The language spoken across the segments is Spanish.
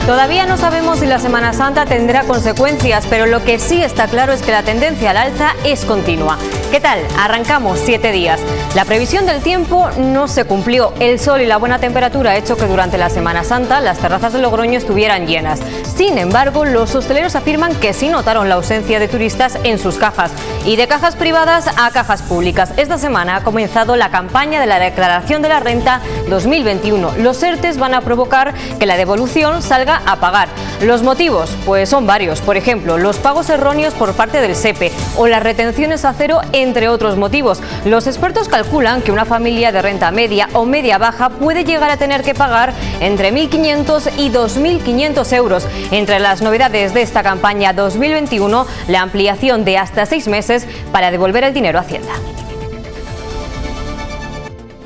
Todavía no sabemos si la Semana Santa tendrá consecuencias, pero lo que sí está claro es que la tendencia al alza es continua. ¿Qué tal? Arrancamos 7 días. La previsión del tiempo no se cumplió. El sol y la buena temperatura ha hecho que durante la Semana Santa las terrazas de Logroño estuvieran llenas. Sin embargo, los hosteleros afirman que sí notaron la ausencia de turistas en sus cajas. Y de cajas privadas a cajas públicas. Esta semana ha comenzado la campaña de la declaración de la renta 2021. Los ERTEs van a provocar que la devolución salga a pagar. Los motivos, pues son varios. Por ejemplo, los pagos erróneos por parte del SEPE o las retenciones a cero, entre otros motivos. Los expertos calculan que una familia de renta media o media baja puede llegar a tener que pagar entre 1.500 y 2.500 euros. Entre las novedades de esta campaña 2021, la ampliación de hasta 6 meses para devolver el dinero a Hacienda.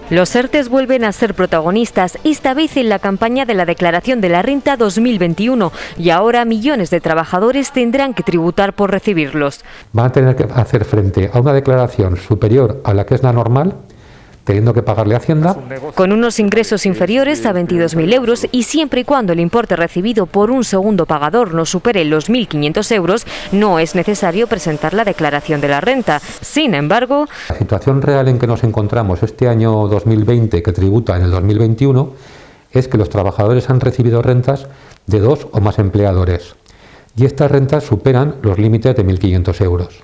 Los ERTEs vuelven a ser protagonistas, esta vez en la campaña de la declaración de la renta 2021, y ahora millones de trabajadores tendrán que tributar por recibirlos. Van a tener que hacer frente a una declaración superior a la que es la normal, teniendo que pagarle a Hacienda. Con unos ingresos inferiores a 22.000 euros y siempre y cuando el importe recibido por un segundo pagador no supere los 1.500 euros, no es necesario presentar la declaración de la renta. Sin embargo, la situación real en que nos encontramos este año 2020, que tributa en el 2021, es que los trabajadores han recibido rentas de 2 o más empleadores. Y estas rentas superan los límites de 1.500 euros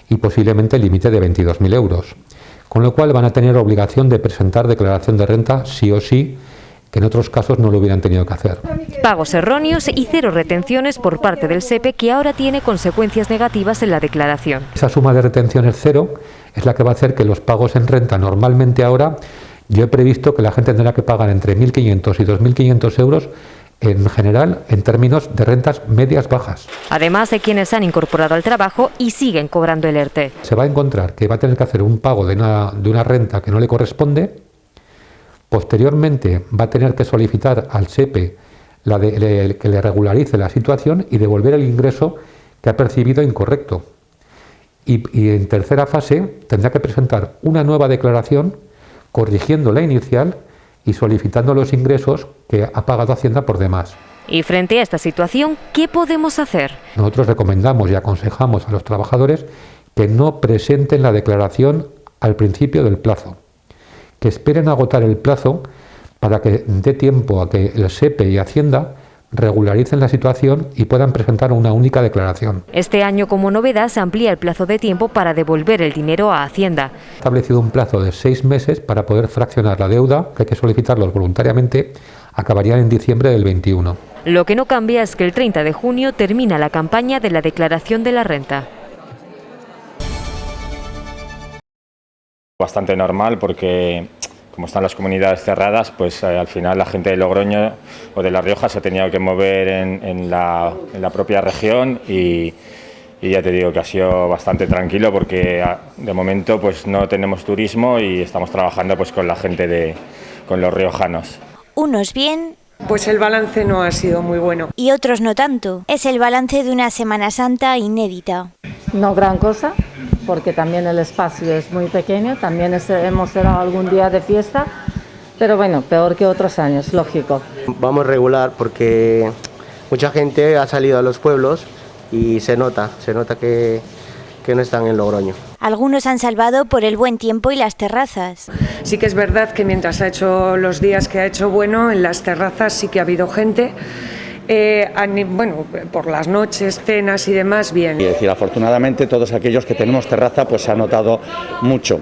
y posiblemente el límite de 22.000 euros. Con lo cual van a tener obligación de presentar declaración de renta sí o sí, que en otros casos no lo hubieran tenido que hacer. Pagos erróneos y 0 retenciones por parte del SEPE, que ahora tiene consecuencias negativas en la declaración. Esa suma de retenciones 0 es la que va a hacer que los pagos en renta normalmente ahora, yo he previsto que la gente tendrá que pagar entre 1.500 y 2.500 euros en general, en términos de rentas medias bajas. Además de quienes han incorporado al trabajo y siguen cobrando el ERTE. Se va a encontrar que va a tener que hacer un pago de una renta que no le corresponde. Posteriormente va a tener que solicitar al SEPE que le regularice la situación y devolver el ingreso que ha percibido incorrecto. Y en tercera fase tendrá que presentar una nueva declaración corrigiendo la inicial y solicitando los ingresos que ha pagado Hacienda por demás. Y frente a esta situación, ¿qué podemos hacer? Nosotros recomendamos y aconsejamos a los trabajadores que no presenten la declaración al principio del plazo, que esperen agotar el plazo para que dé tiempo a que el SEPE y Hacienda regularicen la situación y puedan presentar una única declaración. Este año, como novedad, se amplía el plazo de tiempo para devolver el dinero a Hacienda. Ha establecido un plazo de 6 meses para poder fraccionar la deuda, que hay que solicitarlos voluntariamente, acabarían en diciembre del 21. Lo que no cambia es que el 30 de junio termina la campaña de la declaración de la renta. Bastante normal porque, como están las comunidades cerradas, pues al final la gente de Logroño o de La Rioja se ha tenido que mover en la propia región y ya te digo que ha sido bastante tranquilo porque de momento pues no tenemos turismo y estamos trabajando pues con la gente con los riojanos. Unos bien, pues el balance no ha sido muy bueno. Y otros no tanto. Es el balance de una Semana Santa inédita. No gran cosa, porque también el espacio es muy pequeño, también hemos cerrado algún día de fiesta, pero bueno, peor que otros años, lógico. Vamos regular porque mucha gente ha salido a los pueblos y se nota que no están en Logroño. Algunos han salvado por el buen tiempo y las terrazas. Sí que es verdad que mientras ha hecho los días que ha hecho bueno, en las terrazas sí que ha habido gente. Bueno, por las noches, cenas y demás, bien. Es decir, afortunadamente todos aquellos que tenemos terraza pues se ha notado mucho.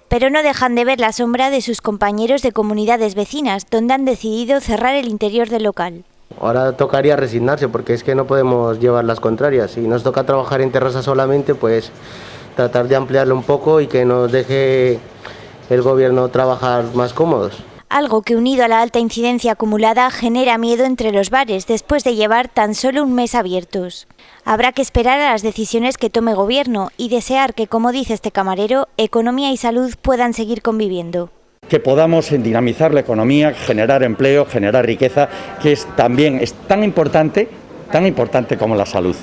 Pero no dejan de ver la sombra de sus compañeros de comunidades vecinas, donde han decidido cerrar el interior del local. Ahora tocaría resignarse porque es que no podemos llevar las contrarias. Si nos toca trabajar en terraza solamente, pues tratar de ampliarlo un poco y que nos deje el gobierno trabajar más cómodos. Algo que, unido a la alta incidencia acumulada, genera miedo entre los bares después de llevar tan solo un mes abiertos. Habrá que esperar a las decisiones que tome Gobierno y desear que, como dice este camarero, economía y salud puedan seguir conviviendo. Que podamos dinamizar la economía, generar empleo, generar riqueza, que también es tan importante como la salud.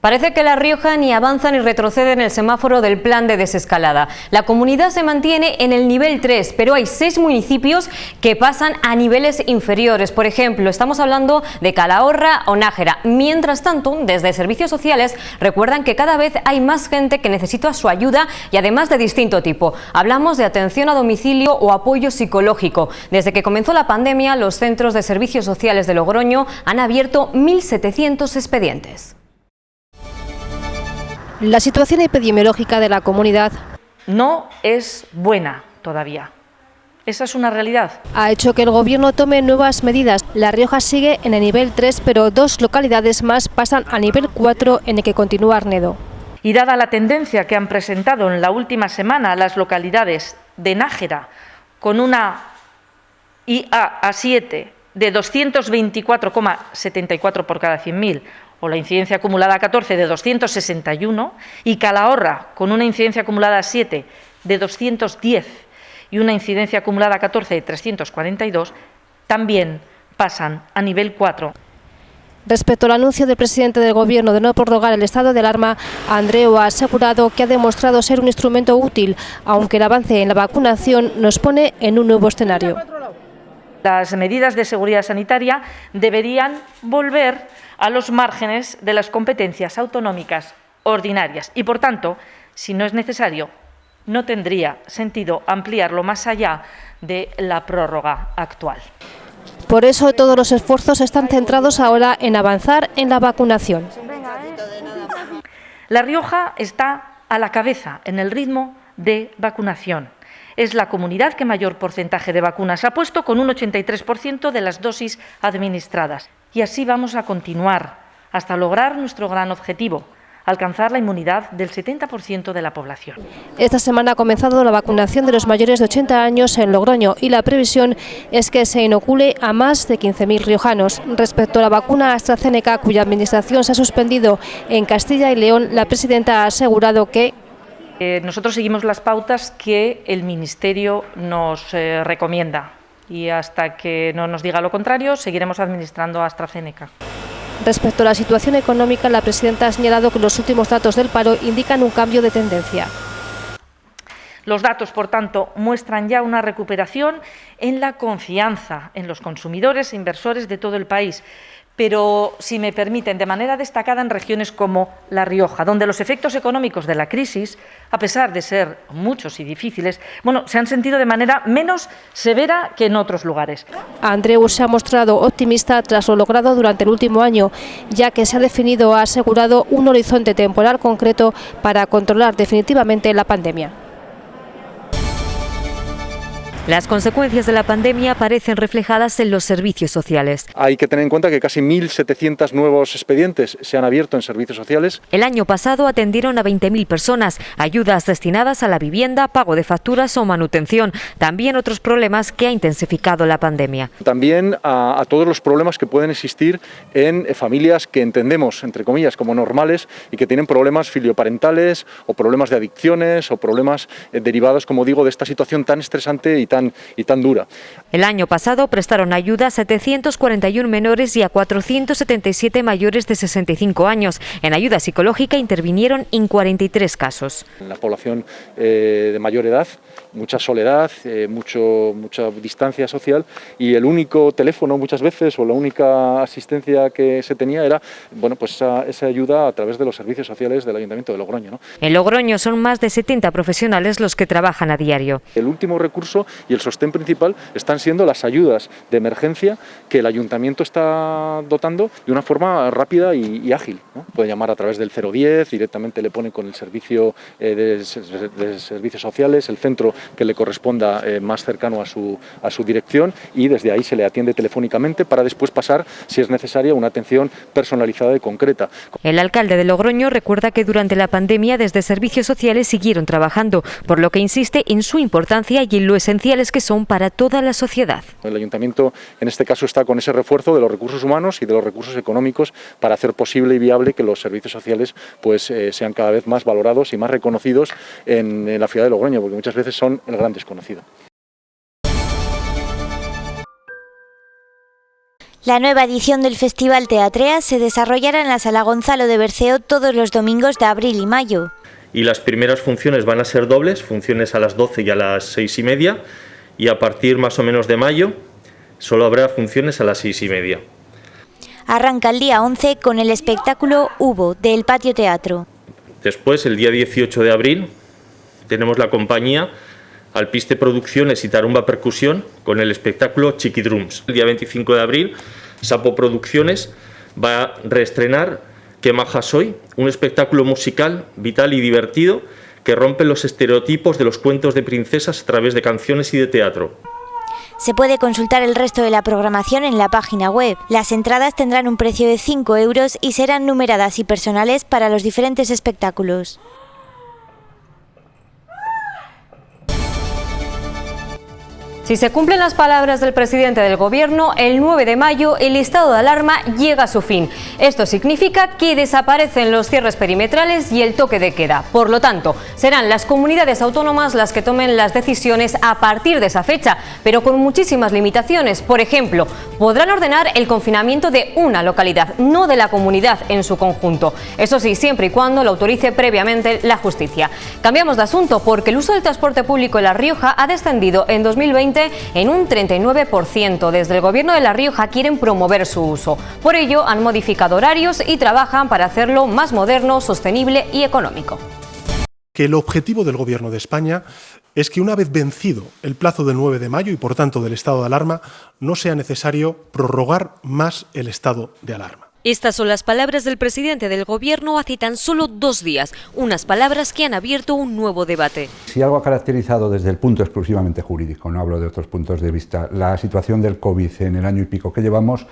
Parece que La Rioja ni avanza ni retrocede en el semáforo del plan de desescalada. La comunidad se mantiene en el nivel 3, pero hay 6 municipios que pasan a niveles inferiores. Por ejemplo, estamos hablando de Calahorra o Nájera. Mientras tanto, desde Servicios Sociales recuerdan que cada vez hay más gente que necesita su ayuda y además de distinto tipo. Hablamos de atención a domicilio o apoyo psicológico. Desde que comenzó la pandemia, los centros de Servicios Sociales de Logroño han abierto 1.700 expedientes. La situación epidemiológica de la comunidad no es buena todavía. Esa es una realidad. Ha hecho que el Gobierno tome nuevas medidas. La Rioja sigue en el nivel 3, pero 2 localidades más pasan a nivel 4, en el que continúa Arnedo. Y dada la tendencia que han presentado en la última semana las localidades de Nájera, con una IA7 de 224,74 por cada 100.000, o la incidencia acumulada 14 de 261, y Calahorra, con una incidencia acumulada 7 de 210 y una incidencia acumulada 14 de 342, también pasan a nivel 4. Respecto al anuncio del presidente del Gobierno de no prorrogar el estado de alarma, Andreu ha asegurado que ha demostrado ser un instrumento útil, aunque el avance en la vacunación nos pone en un nuevo escenario. Las medidas de seguridad sanitaria deberían volver a los márgenes de las competencias autonómicas ordinarias y, por tanto, si no es necesario, no tendría sentido ampliarlo más allá de la prórroga actual. Por eso todos los esfuerzos están centrados ahora en avanzar en la vacunación. La Rioja está a la cabeza en el ritmo de vacunación. Es la comunidad que mayor porcentaje de vacunas ha puesto, con un 83% de las dosis administradas. Y así vamos a continuar hasta lograr nuestro gran objetivo: alcanzar la inmunidad del 70% de la población. Esta semana ha comenzado la vacunación de los mayores de 80 años en Logroño y la previsión es que se inocule a más de 15.000 riojanos. Respecto a la vacuna AstraZeneca, cuya administración se ha suspendido en Castilla y León, la presidenta ha asegurado que nosotros seguimos las pautas que el Ministerio nos recomienda y hasta que no nos diga lo contrario seguiremos administrando AstraZeneca. Respecto a la situación económica, la presidenta ha señalado que los últimos datos del paro indican un cambio de tendencia. Los datos, por tanto, muestran ya una recuperación en la confianza en los consumidores e inversores de todo el país, pero, si me permiten, de manera destacada en regiones como La Rioja, donde los efectos económicos de la crisis, a pesar de ser muchos y difíciles, se han sentido de manera menos severa que en otros lugares. Andreu se ha mostrado optimista tras lo logrado durante el último año, ya que se ha definido, ha asegurado, un horizonte temporal concreto para controlar definitivamente la pandemia. Las consecuencias de la pandemia aparecen reflejadas en los servicios sociales. Hay que tener en cuenta que casi 1.700 nuevos expedientes se han abierto en servicios sociales. El año pasado atendieron a 20.000 personas, ayudas destinadas a la vivienda, pago de facturas o manutención. También otros problemas que ha intensificado la pandemia. También a todos los problemas que pueden existir en familias que entendemos, entre comillas, como normales y que tienen problemas filioparentales o problemas de adicciones o problemas derivados, como digo, de esta situación tan estresante y tan dura. El año pasado prestaron ayuda a 741 menores y a 477 mayores de 65 años. En ayuda psicológica intervinieron en 43 casos. En la población de mayor edad, mucha soledad, mucha distancia social, y el único teléfono muchas veces o la única asistencia que se tenía era esa ayuda a través de los servicios sociales del Ayuntamiento de Logroño, ¿no? En Logroño son más de 70 profesionales los que trabajan a diario. El último recurso y el sostén principal están siendo las ayudas de emergencia que el Ayuntamiento está dotando de una forma rápida y ágil, ¿no? Puede llamar a través del 010, directamente le pone con el servicio de servicios sociales, el centro que le corresponda más cercano a su dirección, y desde ahí se le atiende telefónicamente para después pasar, si es necesaria, una atención personalizada y concreta. El alcalde de Logroño recuerda que durante la pandemia desde servicios sociales siguieron trabajando, por lo que insiste en su importancia y en lo esenciales que son para toda la sociedad. El Ayuntamiento en este caso está con ese refuerzo de los recursos humanos y de los recursos económicos para hacer posible y viable que los servicios sociales sean cada vez más valorados y más reconocidos en la ciudad de Logroño, porque muchas veces son el gran desconocido. La nueva edición del Festival Teatrea se desarrollará en la Sala Gonzalo de Berceo todos los domingos de abril y mayo. Y las primeras funciones van a ser dobles, funciones a las 12 y a las 6:30, y a partir más o menos de mayo solo habrá funciones a las 6:30. Arranca el día 11 con el espectáculo Hubo, del Patio Teatro. Después, el día 18 de abril, tenemos la compañía Alpiste Producciones y Tarumba Percusión con el espectáculo Chiquidrums. El día 25 de abril, Sapo Producciones va a reestrenar Qué maja soy, un espectáculo musical vital y divertido que rompe los estereotipos de los cuentos de princesas a través de canciones y de teatro. Se puede consultar el resto de la programación en la página web. Las entradas tendrán un precio de 5 euros y serán numeradas y personales para los diferentes espectáculos. Si se cumplen las palabras del presidente del Gobierno, el 9 de mayo el estado de alarma llega a su fin. Esto significa que desaparecen los cierres perimetrales y el toque de queda. Por lo tanto, serán las comunidades autónomas las que tomen las decisiones a partir de esa fecha, pero con muchísimas limitaciones. Por ejemplo, podrán ordenar el confinamiento de una localidad, no de la comunidad en su conjunto. Eso sí, siempre y cuando lo autorice previamente la justicia. Cambiamos de asunto porque el uso del transporte público en La Rioja ha descendido en 2020 en un 39%. Desde el Gobierno de La Rioja quieren promover su uso. Por ello, han modificado horarios y trabajan para hacerlo más moderno, sostenible y económico. Que el objetivo del Gobierno de España es que una vez vencido el plazo del 9 de mayo y por tanto del estado de alarma, no sea necesario prorrogar más el estado de alarma. Estas son las palabras del presidente del Gobierno hace tan solo 2 días, unas palabras que han abierto un nuevo debate. Si algo ha caracterizado desde el punto exclusivamente jurídico, no hablo de otros puntos de vista, la situación del COVID en el año y pico que llevamos,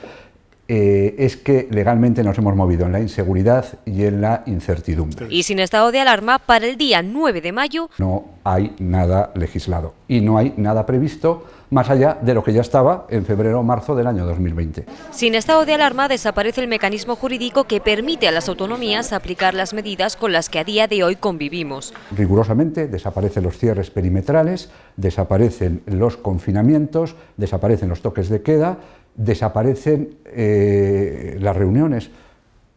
es que legalmente nos hemos movido en la inseguridad y en la incertidumbre. Y sin estado de alarma, para el día 9 de mayo... No hay nada legislado y no hay nada previsto más allá de lo que ya estaba en febrero o marzo del año 2020. Sin estado de alarma desaparece el mecanismo jurídico que permite a las autonomías aplicar las medidas con las que a día de hoy convivimos. Rigurosamente desaparecen los cierres perimetrales, desaparecen los confinamientos, desaparecen los toques de queda, desaparecen las reuniones,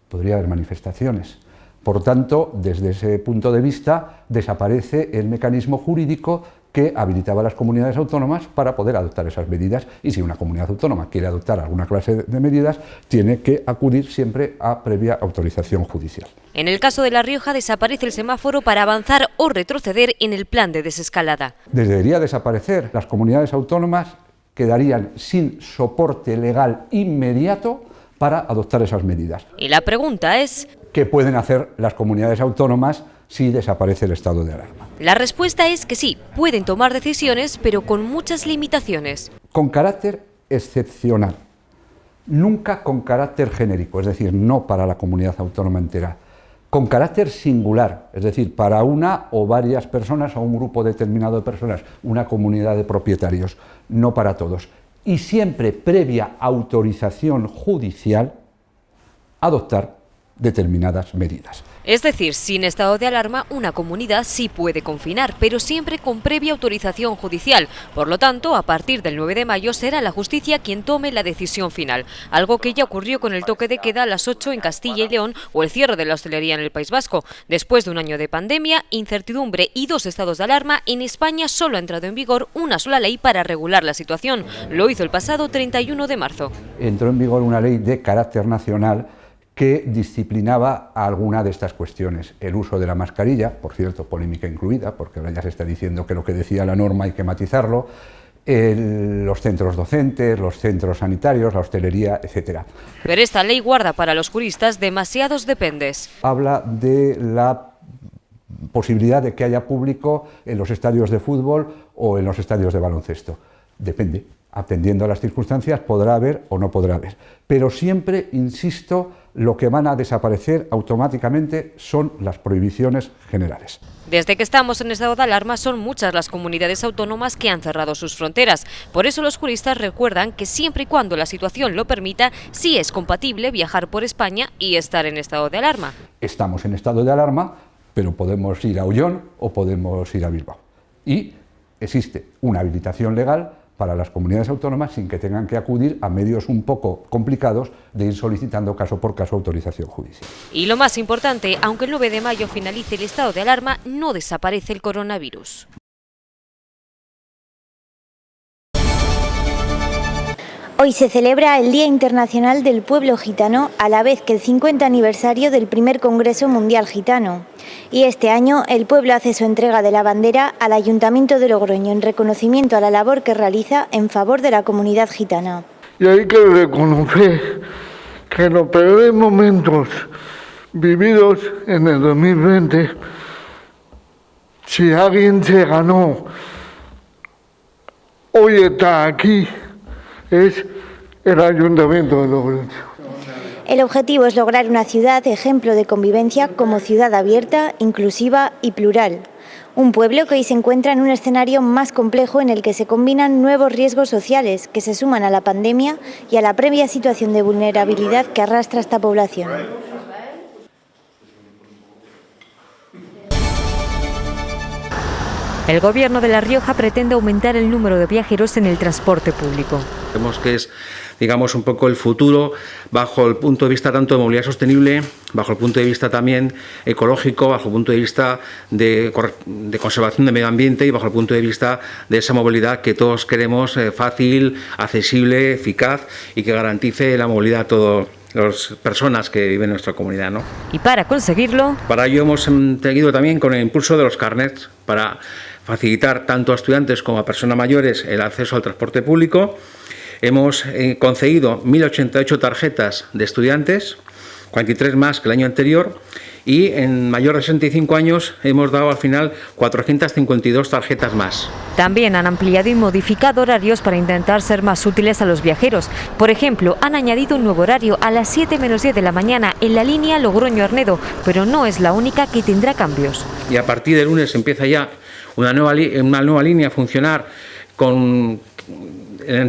podría haber manifestaciones. Por tanto, desde ese punto de vista, desaparece el mecanismo jurídico que habilitaba a las comunidades autónomas para poder adoptar esas medidas, y si una comunidad autónoma quiere adoptar alguna clase de medidas, tiene que acudir siempre a previa autorización judicial. En el caso de La Rioja desaparece el semáforo para avanzar o retroceder en el plan de desescalada. Debería desaparecer. Las comunidades autónomas quedarían sin soporte legal inmediato para adoptar esas medidas. Y la pregunta es... ¿qué pueden hacer las comunidades autónomas si desaparece el estado de alarma? La respuesta es que sí, pueden tomar decisiones, pero con muchas limitaciones. Con carácter excepcional, nunca con carácter genérico, es decir, no para la comunidad autónoma entera. Con carácter singular, es decir, para una o varias personas o un grupo determinado de personas, una comunidad de propietarios, no para todos. Y siempre previa autorización judicial, adoptar determinadas medidas. Es decir, sin estado de alarma, una comunidad sí puede confinar, pero siempre con previa autorización judicial. Por lo tanto, a partir del 9 de mayo será la justicia quien tome la decisión final, algo que ya ocurrió con el toque de queda a las 8 en Castilla y León o el cierre de la hostelería en el País Vasco. Después de un año de pandemia, incertidumbre y 2 estados de alarma, en España solo ha entrado en vigor una sola ley para regular la situación. Lo hizo el pasado 31 de marzo. Entró en vigor una ley de carácter nacional que disciplinaba alguna de estas cuestiones. El uso de la mascarilla, por cierto, polémica incluida, porque ahora ya se está diciendo que lo que decía la norma hay que matizarlo, los centros docentes, los centros sanitarios, la hostelería, etcétera. Pero esta ley guarda para los juristas demasiados dependes. Habla de la posibilidad de que haya público en los estadios de fútbol o en los estadios de baloncesto. Depende. Atendiendo a las circunstancias, podrá haber o no podrá haber. Pero siempre, insisto, lo que van a desaparecer automáticamente son las prohibiciones generales. Desde que estamos en estado de alarma son muchas las comunidades autónomas que han cerrado sus fronteras. Por eso los juristas recuerdan que siempre y cuando la situación lo permita, sí es compatible viajar por España y estar en estado de alarma. Estamos en estado de alarma, pero podemos ir a Ollón o podemos ir a Bilbao. Y existe una habilitación legal para las comunidades autónomas sin que tengan que acudir a medios un poco complicados de ir solicitando caso por caso autorización judicial. Y lo más importante, aunque el 9 de mayo finalice el estado de alarma, no desaparece el coronavirus. Hoy se celebra el Día Internacional del Pueblo Gitano, a la vez que el 50 aniversario del primer Congreso Mundial Gitano. Y este año el pueblo hace su entrega de la bandera al Ayuntamiento de Logroño en reconocimiento a la labor que realiza en favor de la comunidad gitana. Y hay que reconocer que en los peores momentos vividos en el 2020, si alguien se ganó, hoy está aquí, es el Ayuntamiento de Logroño. El objetivo es lograr una ciudad ejemplo de convivencia como ciudad abierta, inclusiva y plural. Un pueblo que hoy se encuentra en un escenario más complejo en el que se combinan nuevos riesgos sociales que se suman a la pandemia y a la previa situación de vulnerabilidad que arrastra esta población. El Gobierno de La Rioja pretende aumentar el número de viajeros en el transporte público. Vemos que es, digamos, un poco el futuro bajo el punto de vista tanto de movilidad sostenible, bajo el punto de vista también ecológico, bajo el punto de vista de conservación del medio ambiente y bajo el punto de vista de esa movilidad que todos queremos, fácil, accesible, eficaz y que garantice la movilidad a todas las personas que viven en nuestra comunidad, ¿no? Y para conseguirlo... Para ello hemos seguido también con el impulso de los carnets para facilitar tanto a estudiantes como a personas mayores el acceso al transporte público. Hemos concedido 1.088 tarjetas de estudiantes, 43 más que el año anterior, y en mayor de 65 años hemos dado al final 452 tarjetas más. También han ampliado y modificado horarios para intentar ser más útiles a los viajeros. Por ejemplo, han añadido un nuevo horario a las 7 menos 10 de la mañana en la línea Logroño-Arnedo, pero no es la única que tendrá cambios. Y a partir del lunes empieza ya una nueva línea a funcionar en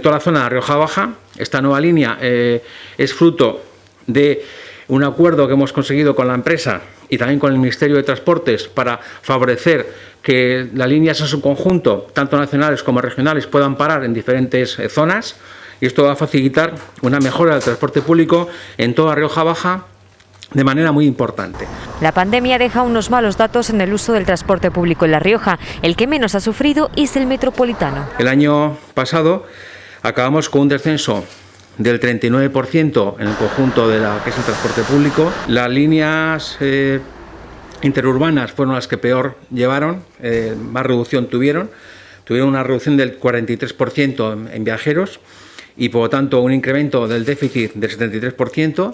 toda la zona de La Rioja Baja. Esta nueva línea es fruto de un acuerdo que hemos conseguido con la empresa y también con el Ministerio de Transportes para favorecer que las líneas en su conjunto, tanto nacionales como regionales, puedan parar en diferentes zonas, y esto va a facilitar una mejora del transporte público en toda La Rioja Baja de manera muy importante. La pandemia deja unos malos datos en el uso del transporte público en La Rioja. El que menos ha sufrido es el metropolitano. El año pasado acabamos con un descenso del 39% en el conjunto de la que es el transporte público. Las líneas interurbanas fueron las que peor llevaron, más reducción tuvieron una reducción del 43% en viajeros y por lo tanto un incremento del déficit del 73%.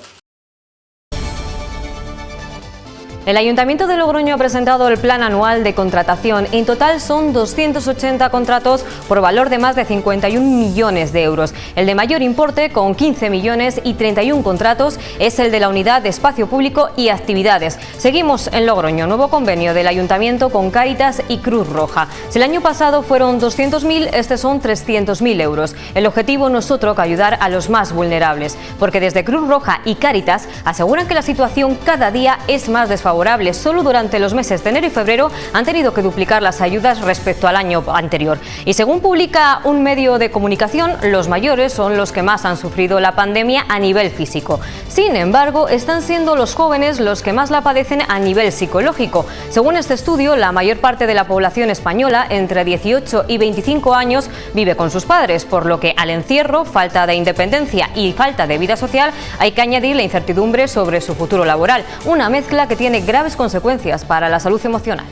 El Ayuntamiento de Logroño ha presentado el plan anual de contratación. En total son 280 contratos por valor de más de 51 millones de euros. El de mayor importe, con 15 millones y 31 contratos, es el de la Unidad de Espacio Público y Actividades. Seguimos en Logroño, nuevo convenio del Ayuntamiento con Cáritas y Cruz Roja. Si el año pasado fueron 200.000, este son 300.000 euros. El objetivo no es otro que ayudar a los más vulnerables, porque desde Cruz Roja y Cáritas aseguran que la situación cada día es más desfavorable. Solo durante los meses de enero y febrero han tenido que duplicar las ayudas respecto al año anterior. Y según publica un medio de comunicación, los mayores son los que más han sufrido la pandemia a nivel físico. Sin embargo, están siendo los jóvenes los que más la padecen a nivel psicológico. Según este estudio, la mayor parte de la población española, entre 18 y 25 años, vive con sus padres, por lo que al encierro, falta de independencia y falta de vida social, hay que añadir la incertidumbre sobre su futuro laboral, una mezcla que tiene graves consecuencias para la salud emocional.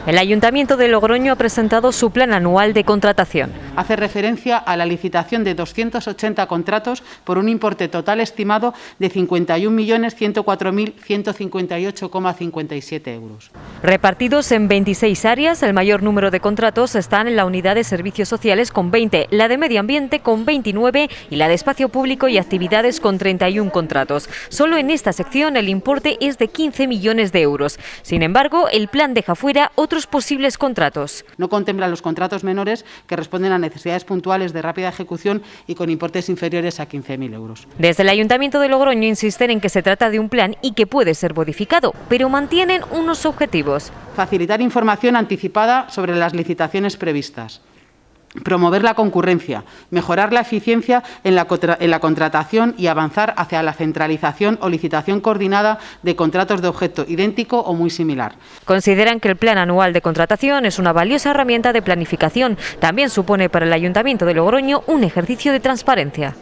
El Ayuntamiento de Logroño ha presentado su plan anual de contratación. Hace referencia a la licitación de 280 contratos por un importe total estimado de 51.104.158,57 euros. Repartidos en 26 áreas, el mayor número de contratos están en la Unidad de Servicios Sociales con 20, la de Medio Ambiente con 29 y la de Espacio Público y Actividades con 31 contratos. Solo en esta sección el importe es de 15 millones de euros. Sin embargo, el plan deja fuera otros otros posibles contratos. No contempla los contratos menores que responden a necesidades puntuales de rápida ejecución y con importes inferiores a 15.000 euros. Desde el Ayuntamiento de Logroño insisten en que se trata de un plan y que puede ser modificado, pero mantienen unos objetivos. Facilitar información anticipada sobre las licitaciones previstas. Promover la concurrencia, mejorar la eficiencia en la contratación y avanzar hacia la centralización o licitación coordinada de contratos de objeto idéntico o muy similar. Consideran que el Plan Anual de Contratación es una valiosa herramienta de planificación. También supone para el Ayuntamiento de Logroño un ejercicio de transparencia.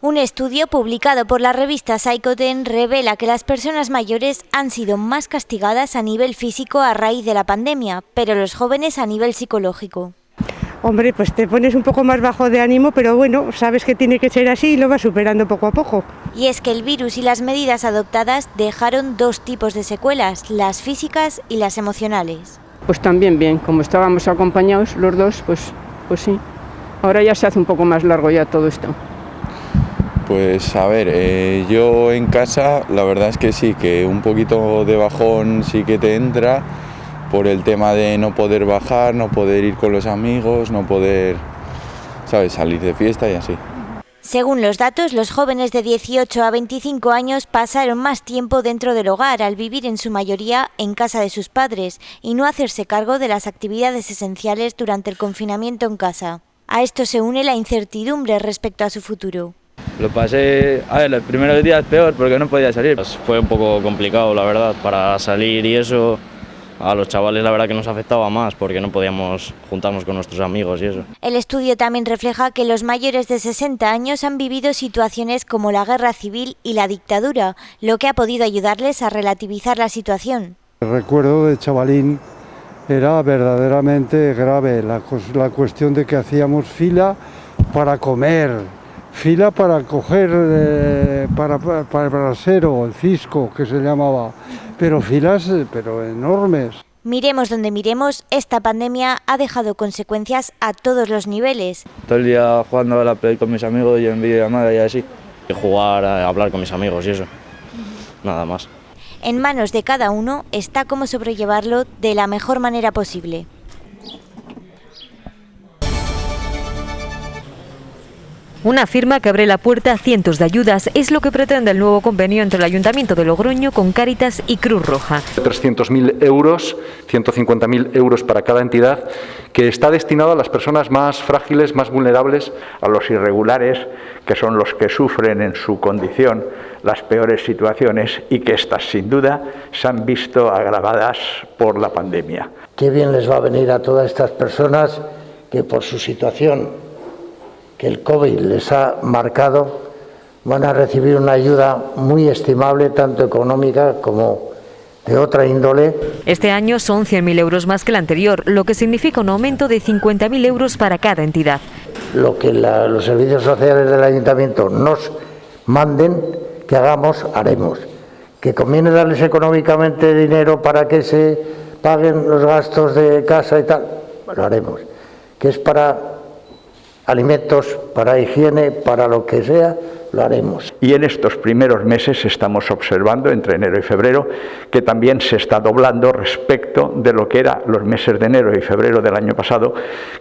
Un estudio publicado por la revista Psychoten revela que las personas mayores han sido más castigadas a nivel físico a raíz de la pandemia, pero los jóvenes a nivel psicológico. Hombre, pues te pones un poco más bajo de ánimo, pero bueno, sabes que tiene que ser así y lo vas superando poco a poco. Y es que el virus y las medidas adoptadas dejaron dos tipos de secuelas, las físicas y las emocionales. Pues también bien, como estábamos acompañados los dos, pues sí. Ahora ya se hace un poco más largo ya todo esto. Pues a ver, yo en casa la verdad es que sí, que un poquito de bajón sí que te entra por el tema de no poder bajar, no poder ir con los amigos, no poder, ¿sabes?, salir de fiesta y así. Según los datos, los jóvenes de 18 a 25 años pasaron más tiempo dentro del hogar, al vivir en su mayoría en casa de sus padres y no hacerse cargo de las actividades esenciales durante el confinamiento en casa. A esto se une la incertidumbre respecto a su futuro. Lo pasé, los primeros días peor porque no podía salir. Pues fue un poco complicado, la verdad, para salir y eso. A los chavales la verdad que nos afectaba más porque no podíamos juntarnos con nuestros amigos y eso. El estudio también refleja que los mayores de 60 años han vivido situaciones como la guerra civil y la dictadura, lo que ha podido ayudarles a relativizar la situación. El recuerdo de chavalín era verdaderamente grave, la cuestión de que hacíamos fila para comer. Fila para coger para el brasero, el cisco que se llamaba, pero filas enormes. Miremos donde miremos, esta pandemia ha dejado consecuencias a todos los niveles. Todo el día jugando a la Play con mis amigos y en videollamada y así. Y jugar, hablar con mis amigos y eso, nada más. En manos de cada uno está cómo sobrellevarlo de la mejor manera posible. Una firma que abre la puerta a cientos de ayudas es lo que pretende el nuevo convenio entre el Ayuntamiento de Logroño con Cáritas y Cruz Roja. 300.000 euros, 150.000 euros para cada entidad, que está destinado a las personas más frágiles, más vulnerables, a los irregulares, que son los que sufren en su condición las peores situaciones y que estas sin duda se han visto agravadas por la pandemia. Qué bien les va a venir a todas estas personas que por su situación que el COVID les ha marcado, van a recibir una ayuda muy estimable, tanto económica como de otra índole. Este año son 100.000 euros más que el anterior, lo que significa un aumento de 50.000 euros para cada entidad. Lo que los servicios sociales del Ayuntamiento nos manden, que hagamos, haremos. Que conviene darles económicamente dinero para que se paguen los gastos de casa y tal, lo haremos. Que es para alimentos, para higiene, para lo que sea, lo haremos. Y en estos primeros meses estamos observando, entre enero y febrero, que también se está doblando respecto de lo que eran los meses de enero y febrero del año pasado,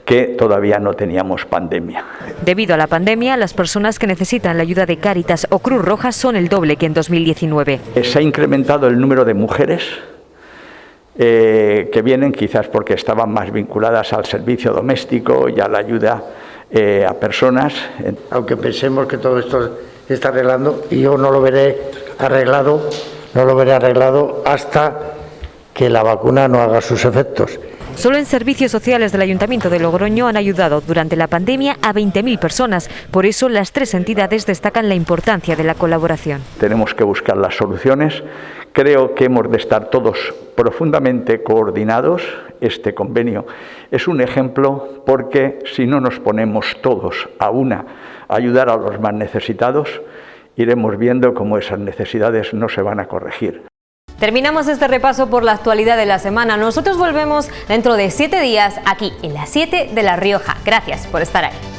que todavía no teníamos pandemia. Debido a la pandemia, las personas que necesitan la ayuda de Cáritas o Cruz Roja son el doble que en 2019. Se ha incrementado el número de mujeres que vienen, quizás porque estaban más vinculadas al servicio doméstico y a la ayuda a personas. Aunque pensemos que todo esto se está arreglando, y yo no lo veré arreglado hasta que la vacuna no haga sus efectos. Solo en servicios sociales del Ayuntamiento de Logroño han ayudado durante la pandemia a 20.000 personas. Por eso las tres entidades destacan la importancia de la colaboración. Tenemos que buscar las soluciones. Creo que hemos de estar todos profundamente coordinados. Este convenio es un ejemplo, porque si no nos ponemos todos a ayudar a los más necesitados, iremos viendo cómo esas necesidades no se van a corregir. Terminamos este repaso por la actualidad de la semana. Nosotros volvemos dentro de 7 días aquí en las 7 de La Rioja. Gracias por estar ahí.